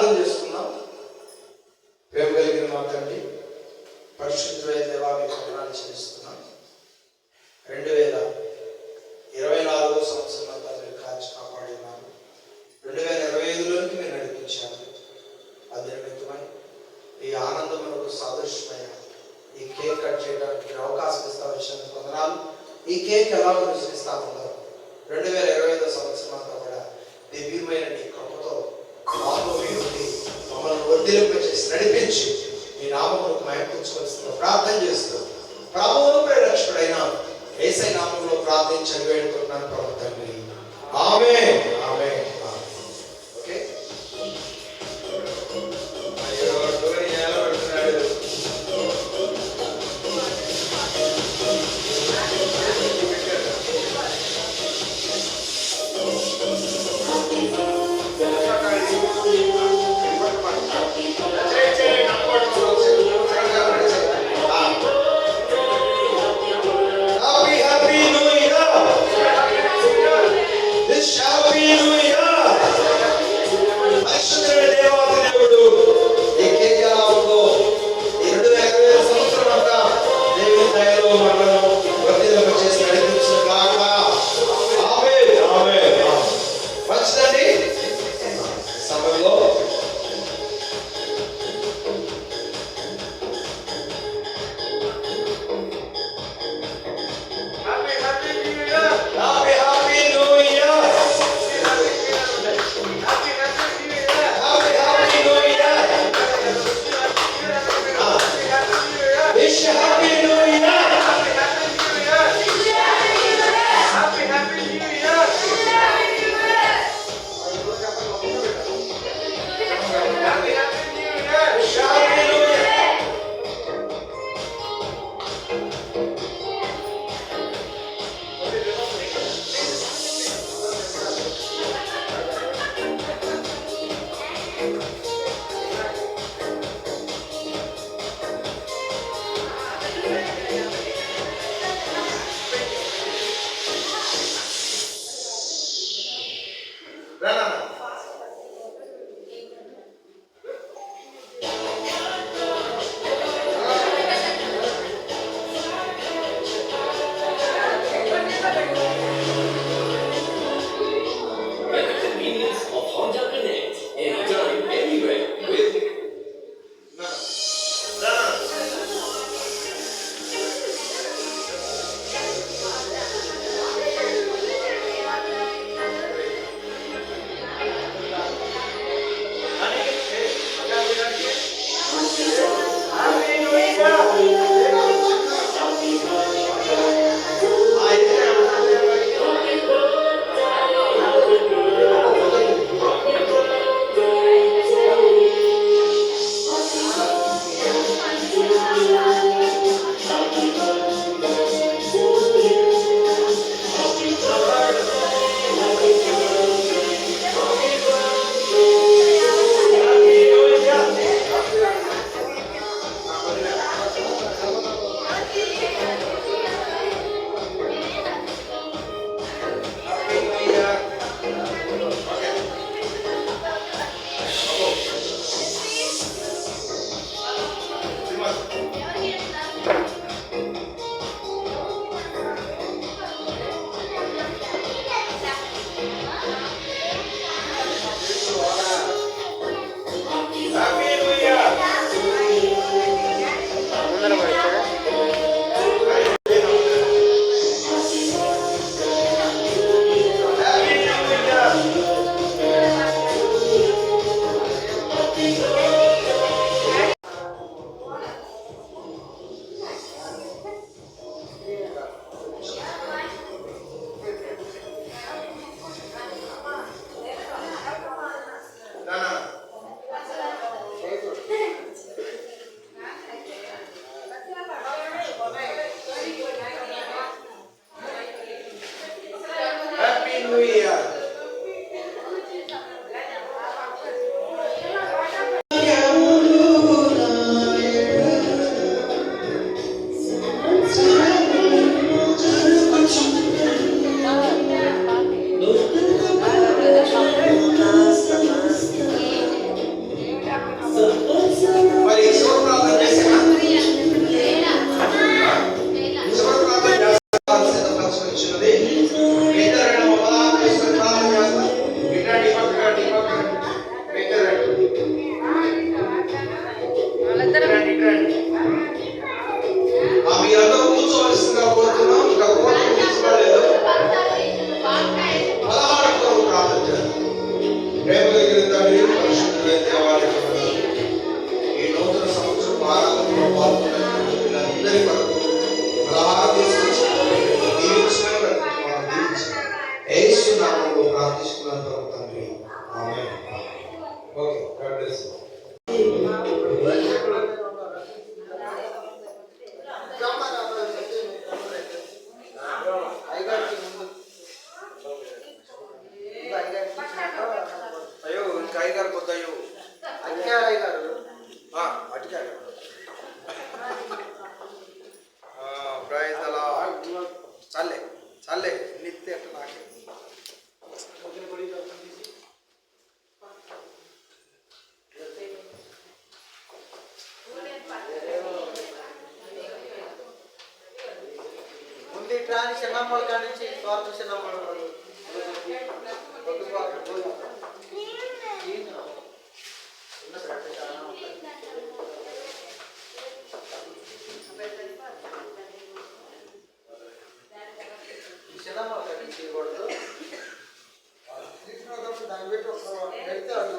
ప్రార్థన చేసుకుందాం. ప్రేమ కలిగిన మా తండ్రి, పరిశుద్ధుడైన దేవా, మీకు వందనాలు చెల్లిస్తున్నాం. 2024 సంవత్సరం అంతా మీరు కాచి కాపాడినారు. 2025లోకి మీరు నడిపించారు. అది నిమిత్తమై ఈ ఆనందం మనకు సాదృశ్యమైన ఈ కేక్ కట్ చేయడానికి మీరు అవకాశం ఇస్తా వచ్చినందుకు వందనాలు. ఈ కేక్ ఎలా రుచిస్తా ఉన్నారు. 2025 సంవత్సరం అంతా కూడా దివ్యమైన నీ కృపతో మాతో మీరు మమ్మల్ని వర్ధిల్లింపచేసి నడిపించి మీ నామమును మహిమపరచవలసిందిగా ప్రార్థన చేస్తూ ప్రభువును ప్రేరక్షకుడైన యేసయ్య నామములో ప్రార్థించి వేడుకుంటున్నాను ప్రభు తండ్రి. ఆమేన్. ఆమేన్. ఓకే. కానీ చిన్నమ్మల కాడి నుంచి స్వార్థ చిన్నమ్మల చిన్నమ్మల కాడి నుంచి చేయకూడదు. దాన్ని పెట్టి ఒక పెడితే అది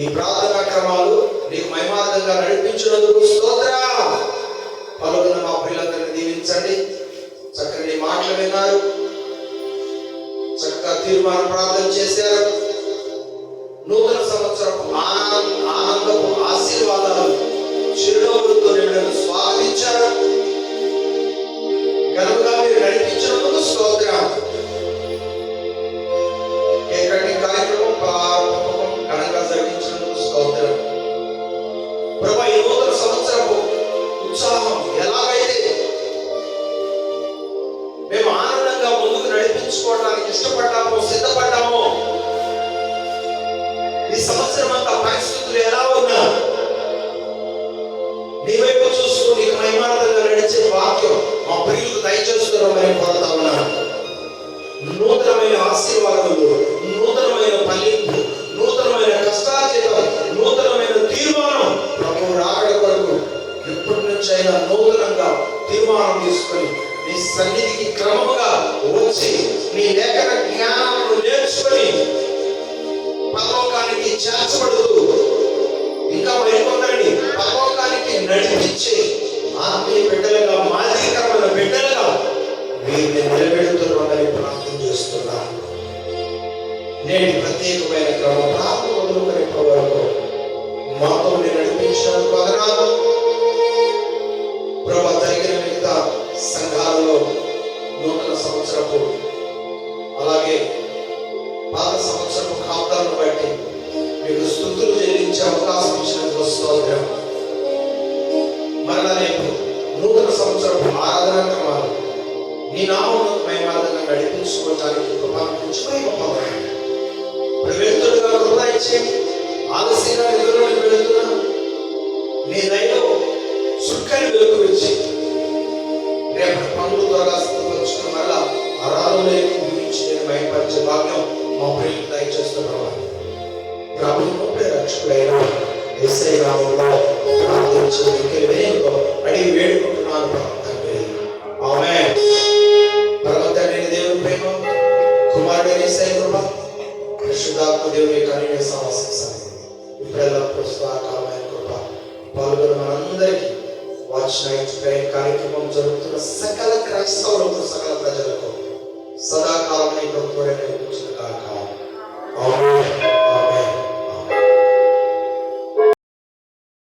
ఈ ప్రార్థనా క్రమాలు నీకు మహిమార్థంగా నడిపించినందుకు స్తోత్రం. పాల్గొన్న మా పిల్లలందరినీ దీవించండి. చక్కని మాటలు విన్నారు, చక్కగా తీర్మానం ప్రార్థన చేశారు. నూతన సంవత్సరపు ఆనందపు ఆశీర్వాదాలు చిరునవ్వులతో నిండను స్వాగతించారు. కనుక మీరు నడిపించినందుకు స్తోత్రం. ఎక్కడి కార్యక్రమం ఘనంగా జరిగించినందుకు స్తోత్రం. ప్రభు, ఈ నూతన సంవత్సరపు ఉత్సాహం ఎలాగైతే మేము ఆనందంగా ముందుకు నడిపించుకోవడానికి ఇష్టపడ్డామో, సిద్ధపడ్డామో, ఈ సంవత్సరం అంతా పరిస్థితులు ఎలా ఉన్నా నీ వైపు చూస్తూ నీకు మహిమార్థంగా నడిచే వాక్యం మా ప్రియులకు దయచేస్తున్నామని కోరుతా ఉన్నాను. నూతనమైన ఆశీర్వాదములు, నూతనమైన ఫలింపు, నూతనమైన కష్టార్జితం, నూతనమైన తీర్మానం ప్రభు రాకడ కొరకు ఎప్పటి నుంచి అయినా నూతనంగా తీర్మానం తీసుకొని నీ సన్నిధికి క్రమముగా వచ్చి నీ లేఖన జ్ఞానాలను నేర్చుకొని పరలోకానికి చేర్చబడుతూ ఇంకా మరికొందరిని పరలోకానికి నడిపించి ఆత్మీయ బిడ్డలుగా, మాదిరికరమైన బిడ్డలుగా వీరిని నిలబెడుతున్నామని ప్రార్థన చేస్తున్నాను. నేటి ప్రత్యేకమైన క్రమం ప్రారంభం వరకు మాతో నడిపించినందుకు వందనాలు. ప్రభు, జరిగిన మిగతా సంఘాలలో నూతన సంవత్సరపు అలాగే సువార్తలను బట్టి మీకు స్తుతులు చెల్లించే అవకాశం ఇచ్చినందుకు స్తోత్రం. మరలా రేపు నూతన సంవత్సరం ఆరాధన క్రమాలు నీ నామమునకు మహిమార్థంగా నడిపించుకోవడానికి ఇప్పుడు వెళ్తుండగా కృప ఇచ్చేయండి. ఆలస్యంగా నిధులను వెళుతున్నా నీ దయలో సుక్కని వెలుగు వచ్చి రేపటి పనులు త్వరగా స్థితిపరుచుకుని మరలా ఆరాధనలోకి ముగించి నేను బయటపరిచే భాగ్యం మా ప్రియులకు దయచేస్తున్నాను. ప్రభువు రక్షకుడైన యేసయ్య నామములో ప్రార్థించి వినయంతో అడిగి వేడుకుంటున్నాను తండ్రి. ఆమేన్. పరమ తండ్రి దేవుని ప్రేమ, కుమారుడైన యేసయ్య కృప, పరిశుద్ధాత్మ దేవుని కనినే సహవాసం ఇప్పుడెల్లా పుస్తకాలమైన కృప పాల్గొన్న మనందరికీ వాచ్ నైట్ ప్రేయర్ కార్యక్రమం జరుగుతున్న సకల క్రైస్తవులకు, సకల ప్రజలకు సదాకాలం ప్రభుత్వ